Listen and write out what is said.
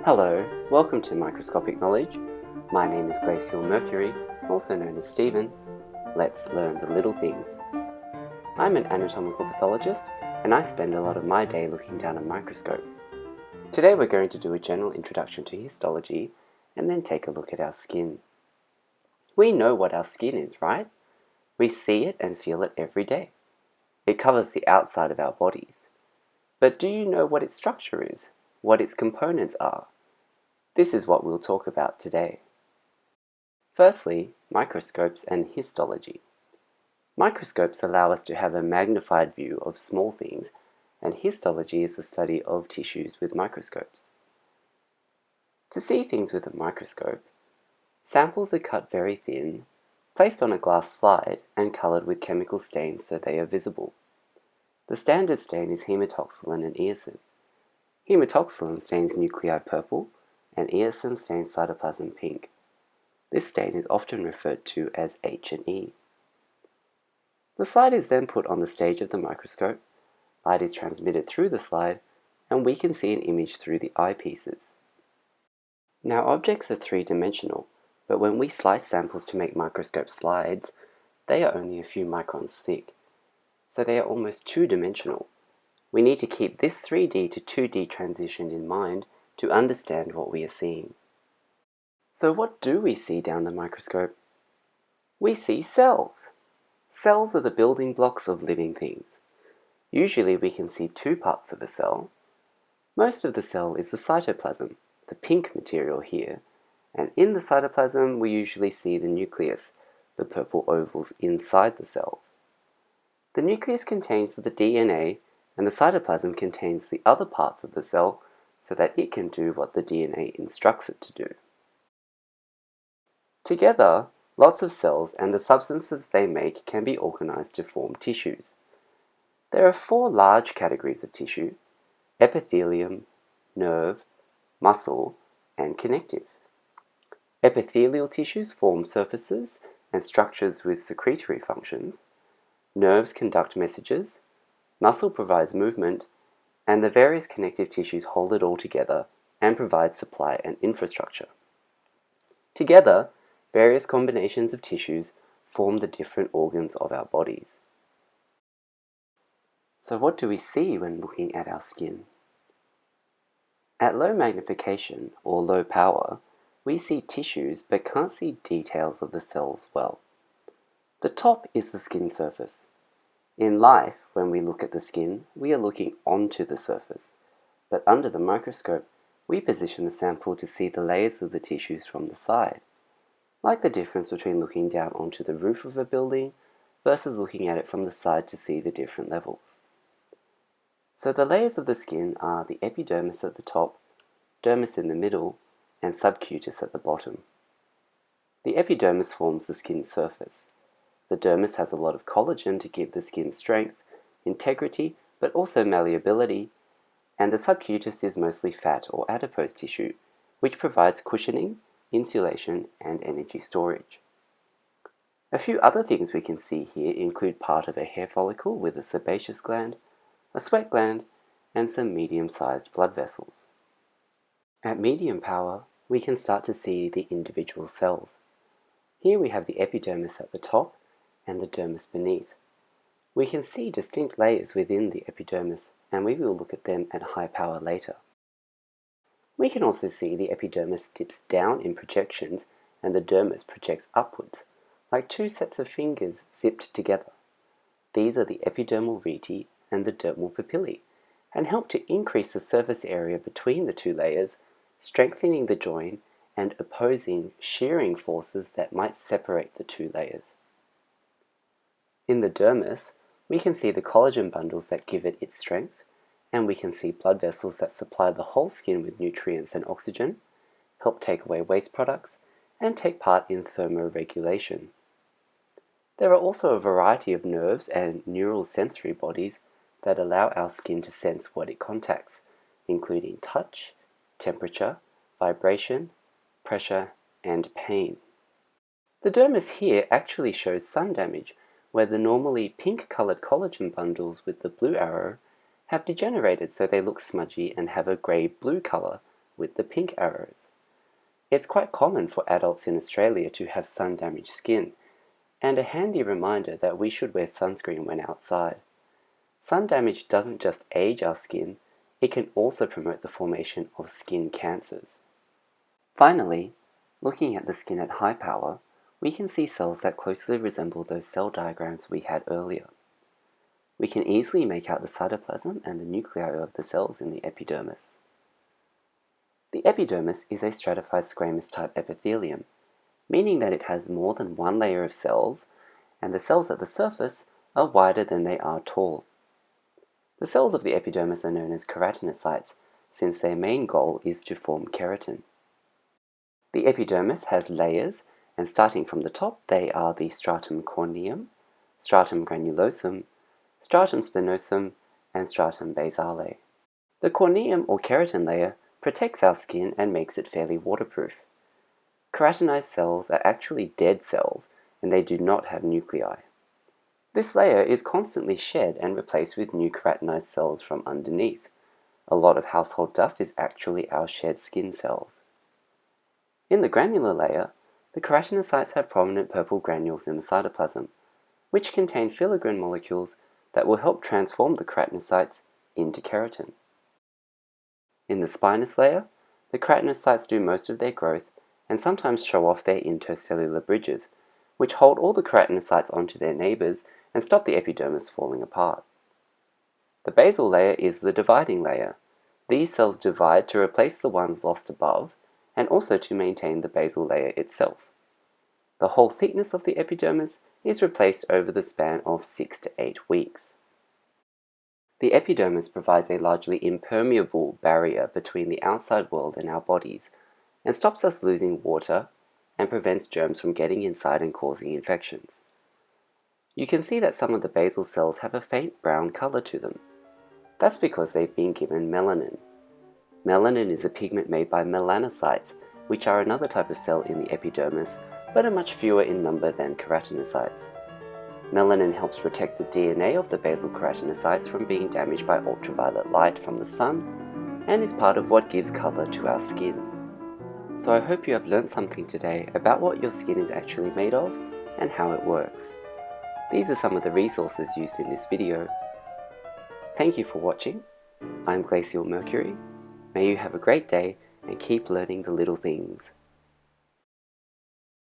Hello, welcome to Microscopic Knowledge. My name is Glacial Mercury, also known as Stephen. Let's learn the little things. I'm an anatomical pathologist and I spend a lot of my day looking down a microscope. Today we're going to do a general introduction to histology and then take a look at our skin. We know what our skin is, right? We see it and feel it every day. It covers the outside of our bodies. But do you know what its structure is? What its components are? This is what we'll talk about today. Firstly, microscopes and histology. Microscopes allow us to have a magnified view of small things, and histology is the study of tissues with microscopes. To see things with a microscope, samples are cut very thin, placed on a glass slide, and colored with chemical stains so they are visible. The standard stain is hematoxylin and eosin. Hematoxylin stains nuclei purple, and eosin stains cytoplasm pink. This stain is often referred to as H&E. The slide is then put on the stage of the microscope, light is transmitted through the slide, and we can see an image through the eyepieces. Now objects are three-dimensional, but when we slice samples to make microscope slides, they are only a few microns thick, so they are almost two-dimensional. We need to keep this 3D to 2D transition in mind to understand what we are seeing. So what do we see down the microscope? We see cells. Cells are the building blocks of living things. Usually we can see two parts of a cell. Most of the cell is the cytoplasm, the pink material here, and in the cytoplasm we usually see the nucleus, the purple ovals inside the cells. The nucleus contains the DNA and the cytoplasm contains the other parts of the cell so that it can do what the DNA instructs it to do. Together, lots of cells and the substances they make can be organized to form tissues. There are four large categories of tissue: epithelium, nerve, muscle, and connective. Epithelial tissues form surfaces and structures with secretory functions. Nerves conduct messages, muscle provides movement, and the various connective tissues hold it all together and provide supply and infrastructure. Together, various combinations of tissues form the different organs of our bodies. So what do we see when looking at our skin? At low magnification or low power, we see tissues but can't see details of the cells well. The top is the skin surface. In life, when we look at the skin, we are looking onto the surface, but under the microscope, we position the sample to see the layers of the tissues from the side, like the difference between looking down onto the roof of a building versus looking at it from the side to see the different levels. So the layers of the skin are the epidermis at the top, dermis in the middle, and subcutis at the bottom. The epidermis forms the skin surface. The dermis has a lot of collagen to give the skin strength, integrity, but also malleability, and the subcutis is mostly fat or adipose tissue, which provides cushioning, insulation, and energy storage. A few other things we can see here include part of a hair follicle with a sebaceous gland, a sweat gland, and some medium-sized blood vessels. At medium power, we can start to see the individual cells. Here we have the epidermis at the top and the dermis beneath. We can see distinct layers within the epidermis, and we will look at them at high power later. We can also see the epidermis dips down in projections and the dermis projects upwards, like two sets of fingers zipped together. These are the epidermal rete and the dermal papillae, and help to increase the surface area between the two layers, strengthening the joint and opposing shearing forces that might separate the two layers. In the dermis, we can see the collagen bundles that give it its strength, and we can see blood vessels that supply the whole skin with nutrients and oxygen, help take away waste products, and take part in thermoregulation. There are also a variety of nerves and neural sensory bodies that allow our skin to sense what it contacts, including touch, temperature, vibration, pressure, and pain. The dermis here actually shows sun damage, where the normally pink-colored collagen bundles with the blue arrow have degenerated so they look smudgy and have a grey-blue color, with the pink arrows. It's quite common for adults in Australia to have sun-damaged skin, and a handy reminder that we should wear sunscreen when outside. Sun damage doesn't just age our skin, it can also promote the formation of skin cancers. Finally, looking at the skin at high power, we can see cells that closely resemble those cell diagrams we had earlier. We can easily make out the cytoplasm and the nuclei of the cells in the epidermis. The epidermis is a stratified squamous-type epithelium, meaning that it has more than one layer of cells, and the cells at the surface are wider than they are tall. The cells of the epidermis are known as keratinocytes, since their main goal is to form keratin. The epidermis has layers, and starting from the top, they are the stratum corneum, stratum granulosum, stratum spinosum, and stratum basale. The corneum or keratin layer protects our skin and makes it fairly waterproof. Keratinized cells are actually dead cells, and they do not have nuclei. This layer is constantly shed and replaced with new keratinized cells from underneath. A lot of household dust is actually our shed skin cells. In the granular layer, the keratinocytes have prominent purple granules in the cytoplasm, which contain filaggrin molecules that will help transform the keratinocytes into keratin. In the spinous layer, the keratinocytes do most of their growth and sometimes show off their intercellular bridges, which hold all the keratinocytes onto their neighbors and stop the epidermis falling apart. The basal layer is the dividing layer. These cells divide to replace the ones lost above and also to maintain the basal layer itself. The whole thickness of the epidermis is replaced over the span of 6 to 8 weeks. The epidermis provides a largely impermeable barrier between the outside world and our bodies, and stops us losing water and prevents germs from getting inside and causing infections. You can see that some of the basal cells have a faint brown color to them. That's because they've been given melanin. Melanin is a pigment made by melanocytes, which are another type of cell in the epidermis, but are much fewer in number than keratinocytes. Melanin helps protect the DNA of the basal keratinocytes from being damaged by ultraviolet light from the sun, and is part of what gives color to our skin. So I hope you have learned something today about what your skin is actually made of and how it works. These are some of the resources used in this video. Thank you for watching. I'm Glacial Mercury. May you have a great day and keep learning the little things.